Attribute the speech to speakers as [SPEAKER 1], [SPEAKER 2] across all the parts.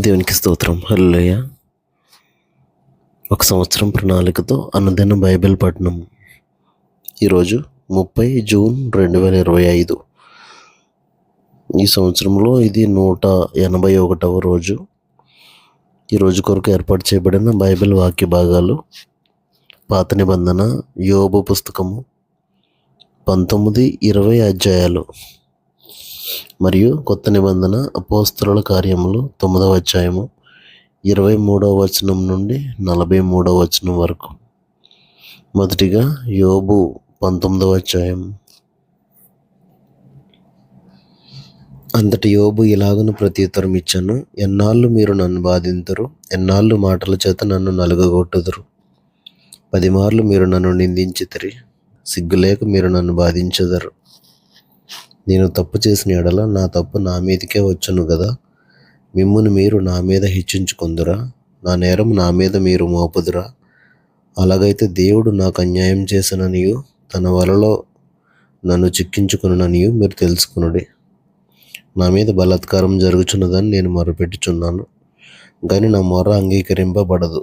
[SPEAKER 1] దేవునికి స్తోత్రం. హల్లెలూయా. ఒక సంవత్సరం ప్రణాళికతో అనుదిన బైబిల్ పఠనం. ఈరోజు 30 జూన్ 2025. ఈ సంవత్సరంలో ఇది 181వ రోజు. ఈ రోజు కొరకు ఏర్పాటు చేయబడిన బైబిల్ వాక్య భాగాలు: పాత నిబంధన యోబు పుస్తకము 19-20 అధ్యాయాలు, మరియు కొత్త నిబంధన అపోస్తలుల కార్యములు 9వ అధ్యాయము 23వ వచనం నుండి 43వ వచనం వరకు. మొదటిగా యోబు 19వ అధ్యాయం. అంతటి యోబు ఇలాగను ప్రత్యుత్తరం ఇచ్చాను: ఎన్నాళ్ళు మీరు నన్ను బాధింతురు? ఎన్నాళ్ళు మాటల చేత నన్ను నలుగగొట్టుదురు? 10 మార్లు మీరు నన్ను నిందించితిరి, సిగ్గులేక మీరు నన్ను బాధించెదరు. నేను తప్పు చేసిన ఎడల నా తప్పు నా మీదకే వచ్చును గదా. మిమ్మును మీరు నా మీద హెచ్చించుకుందురా? నా నేరం నా మీద మీరు మోపుదురా? అలాగైతే దేవుడు నాకు అన్యాయం చేసిననియు తన వలలో నన్ను చిక్కించుకుననియు మీరు తెలుసుకునుడి. నా మీద బలాత్కారం జరుగుచున్నదని నేను మొరపెట్టుచున్నాను, కానీ నా మొర అంగీకరింపబడదు.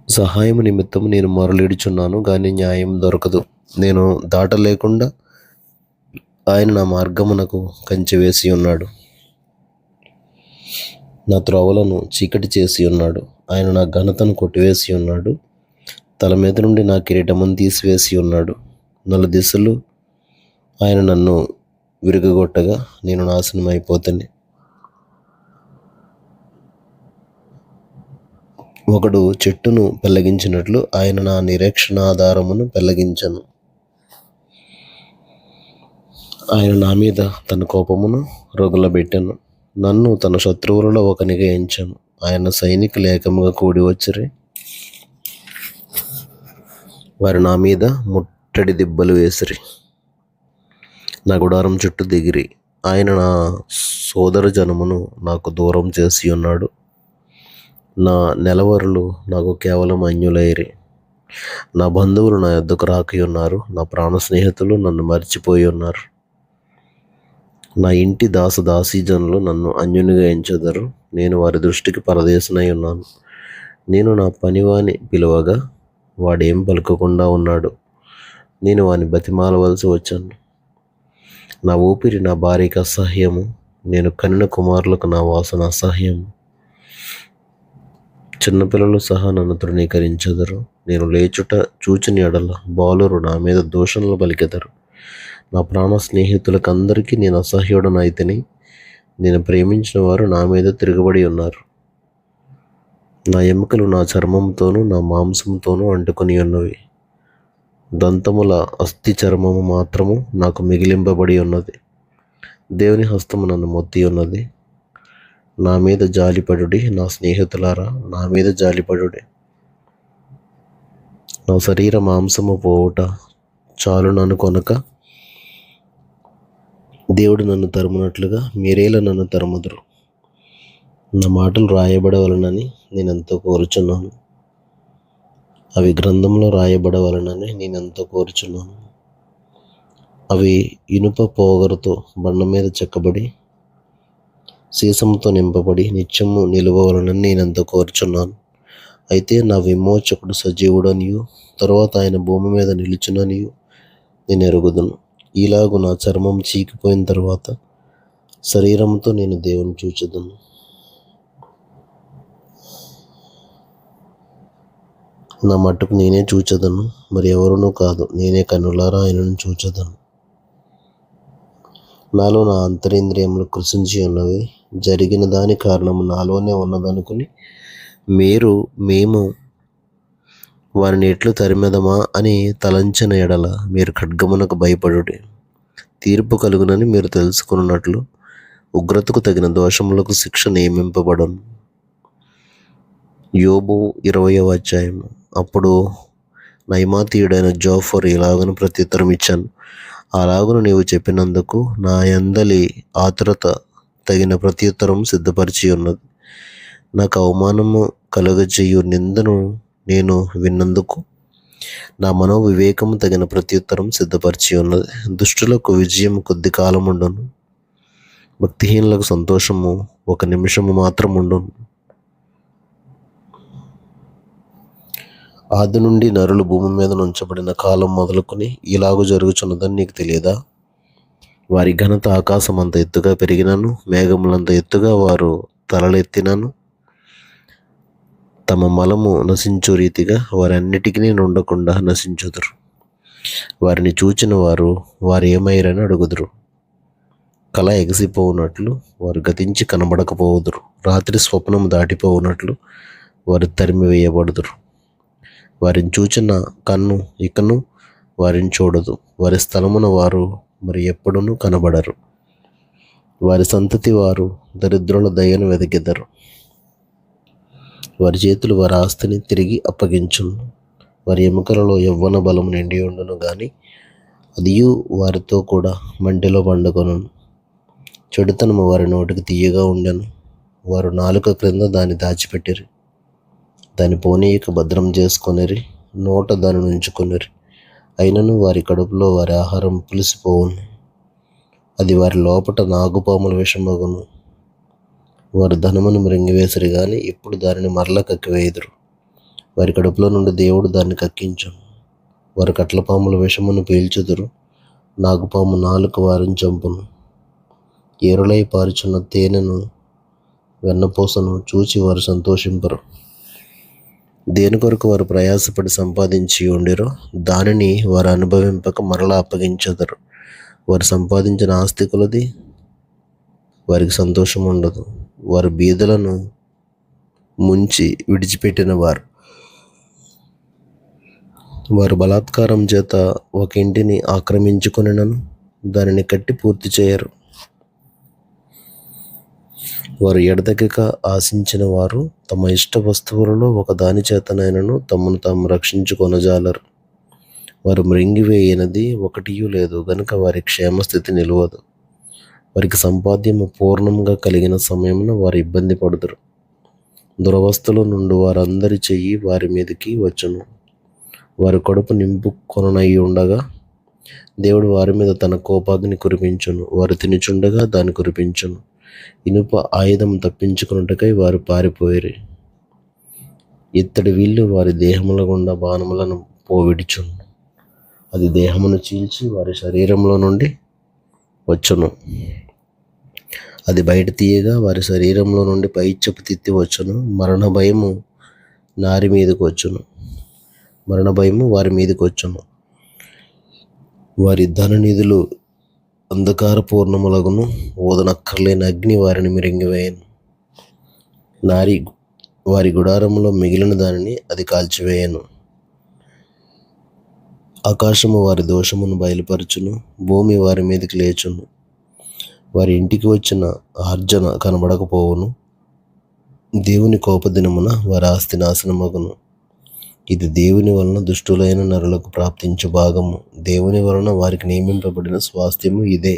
[SPEAKER 1] సహాయం నిమిత్తం నేను మొరలిడుచున్నాను, కానీ న్యాయం దొరకదు. నేను దాటలేకుండా ఆయన నా మార్గమునకు కంచె వేసి ఉన్నాడు, నా త్రోవలను చీకటి చేసి ఉన్నాడు. ఆయన నా ఘనతను కొట్టివేసి ఉన్నాడు, తల మీద నుండి నా కిరీటమును తీసివేసి ఉన్నాడు. నలుదిశలు ఆయన నన్ను విరుగగొట్టగా నేను నాశనం అయిపోతాను. ఒకడు చెట్టును పెళ్లగించినట్లు ఆయన నా నిరీక్షణాధారమును పెళ్లగించను. ఆయన నా మీద తన కోపమును రగులబెట్టెను, నన్ను తన శత్రువులలో ఒకనిగా ఎంచాను. ఆయన సైనికులు ఏకముగా కూడి వచ్చిరి, వారు నా మీద ముట్టడి దిబ్బలు వేసిరి, నా గుడారం చుట్టూ దిగిరి. ఆయన నా సోదర జనమును నాకు దూరం చేసి ఉన్నాడు, నా నెలవరులు నాకు కేవలం అన్యులైరి. నా బంధువులు నా యొద్దకు రాకి ఉన్నారు, నా ప్రాణ స్నేహితులు నన్ను మర్చిపోయి ఉన్నారు. నా ఇంటి దాసదాసీజనులు నన్ను అన్యునిగా ఎంచెదరు, నేను వారి దృష్టికి పరదేశనై ఉన్నాను. నేను నా పనివాని పిలువగా వాడేం పలుకకుండా ఉన్నాడు. నేను వాని బతిమాలవలసి వచ్చాను. నా ఊపిరి నా భార్యకి అసహ్యము, నేను కనిన కుమారులకు నా వాసన అసహ్యం. చిన్నపిల్లలు సహా నన్ను తృణీకరించెదరు. నేను లేచుట చూచిన ఎడల బాలురు నా మీద దూషణలు పలికెదరు. నా ప్రాణ స్నేహితులకందరికీ నేను అసహ్యుడనైతిని. నేను ప్రేమించిన వారు నా మీద తిరగబడి ఉన్నారు. నా ఎముకలు నా చర్మంతోనూ నా మాంసంతోనూ అంటుకొని ఉన్నవి. దంతముల అస్థి చర్మము మాత్రము నాకు మిగిలింపబడి ఉన్నది. దేవుని హస్తము నన్ను మొత్తి ఉన్నది. నా మీద జాలిపడుడి, నా స్నేహితులారా, నా మీద జాలిపడుడి. నా శరీర మాంసము పోవుట చాలునను కొనక దేవుడు నన్ను తరుమునట్లుగా మీరేలా నన్ను తరుముదురు? నా మాటలు రాయబడవలనని నేనెంతో కోరుచున్నాను, అవి గ్రంథంలో రాయబడవలనని నేనెంతో కోరుచున్నాను. అవి ఇనుప పోగరుతో బండ మీద చెక్కబడి సీసంతో నింపబడి నిత్యము నిలువవలనని నేనెంతో కోరుచున్నాను. అయితే నా విమోచకుడు సజీవుడనియు తరువాత ఆయన భూమి మీద నిలుచుననియు నేను ఎరుగుదును. ఇలాగు నా చర్మం చీకిపోయిన తర్వాత శరీరంతో నేను దేవుని చూచెదను. నా మట్టుకు నేనే చూచెదను, మరి ఎవరునూ కాదు. నేనే కన్నులారా ఆయనను చూచెదను. నాలో నా అంతరింద్రియములు కృషించి ఉన్నవి. జరిగిన దాని కారణము నాలోనే ఉన్నదనుకుని మేము వారిని ఎట్లు తరిమెదమా అని తలంచిన ఎడల మీరు ఖడ్గమునకు భయపడుడి. తీర్పు కలుగునని మీరు తెలుసుకున్నట్లు ఉగ్రతకు తగిన దోషములకు శిక్ష నియమింపబడను. యోబు 20వ అధ్యాయం. అప్పుడు నయమాతీయుడైన జోఫరు ఇలాగను ప్రత్యుత్తరం ఇచ్చాను: అలాగును నీవు చెప్పినందుకు నా యందలి ఆతురత తగిన ప్రత్యుత్తరం సిద్ధపరిచి ఉన్నది. నాకు అవమానము కలుగజేయు నిందను నేను విన్నందుకు నా మనోవివేకము తగిన ప్రత్యుత్తరం సిద్ధపరిచి ఉన్నది. దుష్టులకు విజయం కొద్ది కాలముండును, భక్తిహీనులకు సంతోషము ఒక నిమిషము మాత్రం ఉండును. ఆది నుండి నరులు భూమి మీద నుంచబడిన కాలం మొదలుకొని ఇలాగూ జరుగుచున్నదని నీకు తెలియదా? వారి ఘనత ఆకాశం అంత ఎత్తుగా పెరిగినను, మేఘములంత ఎత్తుగా వారు తలలెత్తినను, తమ మలము నశించు రీతిగా వారన్నిటికీ నుండకుండా నశించుదురు. వారిని చూచిన వారు ఏమైరని అడుగుదురు. కళ ఎగసిపోవునట్లు వారు గతించి కనబడకపోవుదురు. రాత్రి స్వప్నము దాటిపోవునట్లు వారు తరిమివేయబడుదురు. వారిని చూచిన కన్ను ఇకను వారిని చూడదు. వారి స్థలమున వారు మరి ఎప్పుడునూ కనబడరు. వారి సంతతి వారు దరిద్రుల దయను వెతికెదరు. వారి చేతులు వారి ఆస్తిని తిరిగి అప్పగించును. వారి ఎముకలలో యవ్వన బలము నిండి ఉండును గాని అదియు వారితో కూడా మంటిలో పండుకొనును. చెడుతనము వారి నోటికి తీయగా ఉండెను. వారు నాలుక క్రింద దాన్ని దాచిపెట్టిరి. దాన్ని పోనీయక భద్రం చేసుకొనిరి. నోట దాన్ని ఉంచుకొనిరి. అయినను వారి కడుపులో వారి ఆహారం పులిసిపోవును. అది వారి లోపట నాగుపాముల విషమగును. వారు ధనమును మృంగివేసిరి గాని ఇప్పుడు దానిని మరల కక్కివేయుదురు. వారి కడుపులో నుండి దేవుడు దాన్ని కక్కించును. వారు కట్లపాముల విషమును పీల్చుదురు. నాగుపాము నాలుక వారిని చంపును. ఏరులై పారుచున్న తేనెను వెన్నపూసను చూచి వారు సంతోషింపరు. దేని కొరకు వారు ప్రయాసపడి సంపాదించి ఉండిరో దానిని వారు అనుభవింపక మరలా అప్పగించెదరు. వారు సంపాదించిన ఆస్తి కొలది వారికి సంతోషం ఉండదు. వారు బీదలను ముంచి విడిచిపెట్టిన వారు బలాత్కారం చేత ఒక ఇంటిని ఆక్రమించుకొనినను దానిని కట్టి పూర్తి చేయరు. వారు ఎడతెగక ఆశించిన వారు తమ ఇష్ట వస్తువులలో ఒక దాని చేతనైనను తమను తాము రక్షించుకొనజాలరు. వారు మృంగివేయనది ఒకటియూ లేదు గనుక వారి క్షేమస్థితి నిలువదు. వారికి సంపాద్యము పూర్ణంగా కలిగిన సమయమున వారు ఇబ్బంది పడుదురు. దురవస్థలో నుండి వారందరి చెయ్యి వారి మీదకి వచ్చును. వారి కడుపు నింపుకొననై ఉండగా దేవుడు వారి మీద తన కోపాగ్ని కురిపించును. వారు తినుచుండగా దాన్ని కురిపించును. ఇనుప ఆయుధం తప్పించుకున్నట్టుకై వారు పారిపోయిరి. ఇత్తడి వీళ్ళు వారి దేహముల గుండా బాణములను పోవిడుచును. అది దేహమును చీల్చి వారి శరీరంలో నుండి వచ్చును. అది బయట తీయగా వారి శరీరంలో నుండి పైచెప్పు తిత్తి వచ్చును. మరణ భయము వారి మీదకి వచ్చును. వారి ధననిధులు అంధకార పూర్ణములగును. ఓదనక్కర్లేని అగ్ని వారిని మిరింగివేయను. వారి గుడారములో మిగిలిన దానిని అది కాల్చివేయను. ఆకాశము వారి దోషమును బయలుపరచును. భూమి వారి మీదకి లేచును. వారి ఇంటికి వచ్చిన ఆర్జన కనబడకపోవును. దేవుని కోపదినమున వారి ఆస్తి నాశనమగును. ఇది దేవుని వలన దుష్టులైన నరులకు ప్రాప్తించు భాగము. దేవుని వలన వారికి నియమింపబడిన స్వాస్థ్యము ఇదే.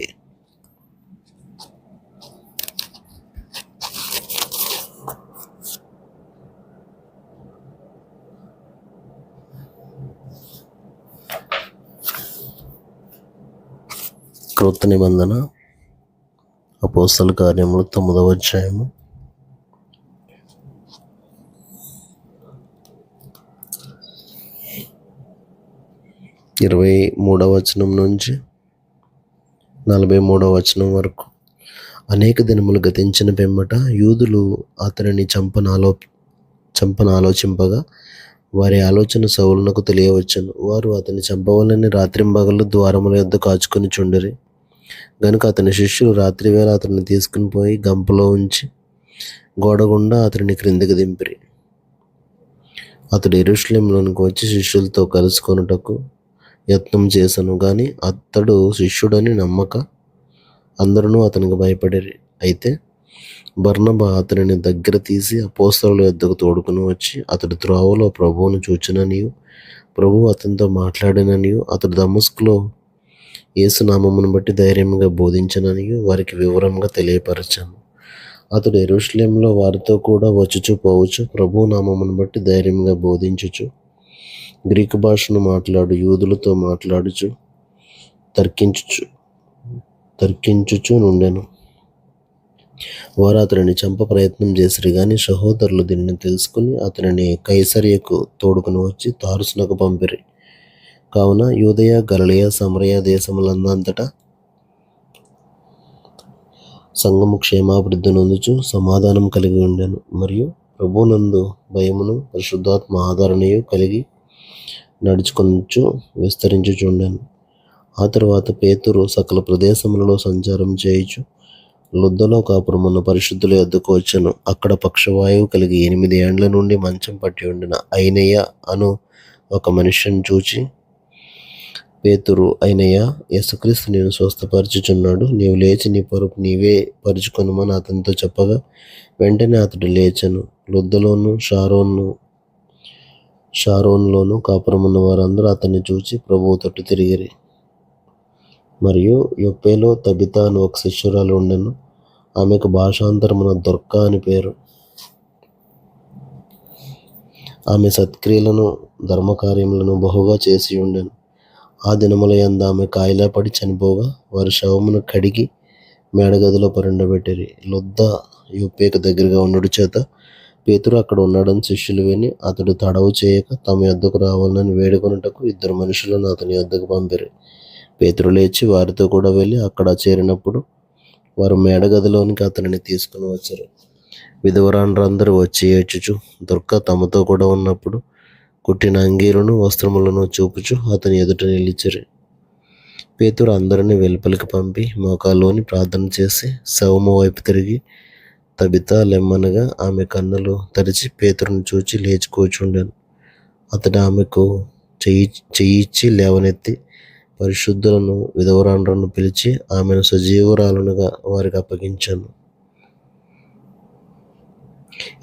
[SPEAKER 1] క్రొత్త నిబంధన అపోస్తల కార్యములు 9వ అధ్యాయము 23వ వచనం నుంచి 43వ వచనం వరకు. అనేక దినములు గతించిన పిమ్మట యూదులు అతనిని చంపనాలోచింపగా వారి ఆలోచన సౌలునకు తెలియవచ్చును. వారు అతని చంపవలని రాత్రింబగళ్ళు ద్వారముల యొద్ద కాచుకొని చుండిరి. గనుక అతని శిష్యులు రాత్రివేళ అతన్ని తీసుకుని పోయి గంపలో ఉంచి గోడగుండా అతనిని క్రిందికి దింపిరి. అతడు యెరూషలేములోనికి వచ్చి శిష్యులతో కలుసుకొనుటకు యత్నం చేశాను గాని అతడు శిష్యుడని నమ్మక అందరూ అతనికి భయపడిరి. అయితే బర్నబా అతనిని దగ్గర తీసి అపోస్తలుల యొద్దకు తోడుకుని వచ్చి అతడు త్రోవలో ప్రభువును చూచిననియు ప్రభువు అతనితో మాట్లాడిననియు అతడు దమస్కులో యేసు నామమును బట్టి ధైర్యంగా బోధించననియు వారికి వివరంగా తెలియపరచాను. అతడు యెరూషలేములో వారితో కూడా వచ్చుచు పోవచ్చు ప్రభువు నామమును బట్టి ధైర్యంగా బోధించుచు గ్రీకు భాషను మాట్లాడు యూదులతో మాట్లాడుచు తర్కించుచు నుండెను. వారు అతనిని చంప ప్రయత్నం చేసిరి గాని సహోదరులు దీనిని తెలుసుకుని అతనిని కైసరియకు తోడుకుని వచ్చి తార్సునకు పంపిరి. కావున యూదయ, గలిలయ, సమరయ దేశములందంతటా సంఘము క్షేమాభివృద్ధి నొందుచు సమాధానం కలిగి ఉండెను. మరియు ప్రభువునందు భయమును పరిశుద్ధాత్మ ఆదరణయు కలిగి నడుచుకొనుచు విస్తరించుచుండెను. ఆ తరువాత పేతురు సకల ప్రదేశములలో సంచారం చేయుచు లుద్దలో కాపురమున్న పరిశుద్ధుల యొద్దకు వచ్చెను. అక్కడ పక్షవాయువు కలిగి 8 ఏండ్ల నుండి మంచం పట్టి ఉండిన ఐనేయ అను ఒక మనుష్యుని చూచి, పేతురు, ఐనేయ, యేసుక్రీస్తు నిన్ను స్వస్థపరచుచున్నాడు, నీవు లేచి నీ పరుపు నీవే పరుచుకొనుమని అతనితో చెప్పగా, వెంటనే అతడు లేచెను. లుద్దలోను షారోన్లోను కాపురమున్న వారందరూ అతన్ని చూచి ప్రభువు తట్టు తిరిగిరి. మరియు యొప్పేలో తబితా అని ఒక శిష్యురాలు ఉండెను. ఆమెకు భాషాంతరమున దొర్కా అని పేరు. ఆమె సత్క్రియలను ధర్మకార్యములను బహుగా చేసి ఉండెను. ఆ దినముల యందు ఆమె కాయిలా పడి చనిపోగా వారి శవమును కడిగి మేడగదిలో పరుండబెట్టిరి. లుద్ద యొప్పేకు దగ్గరగా ఉండుట చేత పేతురు అక్కడ ఉన్నాడని శిష్యులు విని అతడు తడవు చేయక తమ యొద్దకు రావాలని వేడుకొనుటకు 2 మనుషులను అతని యొద్దకు పంపిరి. పేతురు లేచి వారితో కూడా వెళ్ళి అక్కడ చేరినప్పుడు వారు మేడగదిలోనికి అతనిని తీసుకుని వచ్చారు. విధవరాండ్రందరూ వచ్చి ఏడ్చుచు దొర్కా తమతో కూడా ఉన్నప్పుడు కుట్టిన అంగీలను వస్త్రములను చూపుచు అతని ఎదుట నిలిచిరి. పేతురు అందరినీ వెలుపలికి పంపి మోకాల్లోని ప్రార్థన చేసి శవము వైపు తిరిగి, తబితా లెమ్మనగా ఆమె కన్నులు తెరిచి పేతురుని చూచి లేచి కూర్చుండెను. అతడు ఆమెకు చెయ్యిచ్చి లేవనెత్తి పరిశుద్ధులను విధవరాండ్రను పిలిచి ఆమెను సజీవురాలునుగా వారికి అప్పగించాను.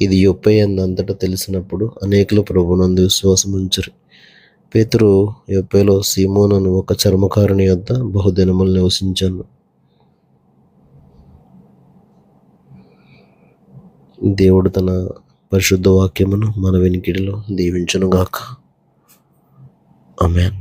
[SPEAKER 1] ఇది యొప్పే అంతటా తెలిసినప్పుడు అనేకులు ప్రభువునందు విశ్వాసం ఉంచిరి. పేతురు యొప్పేలో సీమోను అను ఒక చర్మకారుని యొద్ద బహుదినములు నివసించాను. దేవుడు తన పరిశుద్ధ వాక్యమును మన వినికిడిలో దీవించునుగాక. ఆమేన్.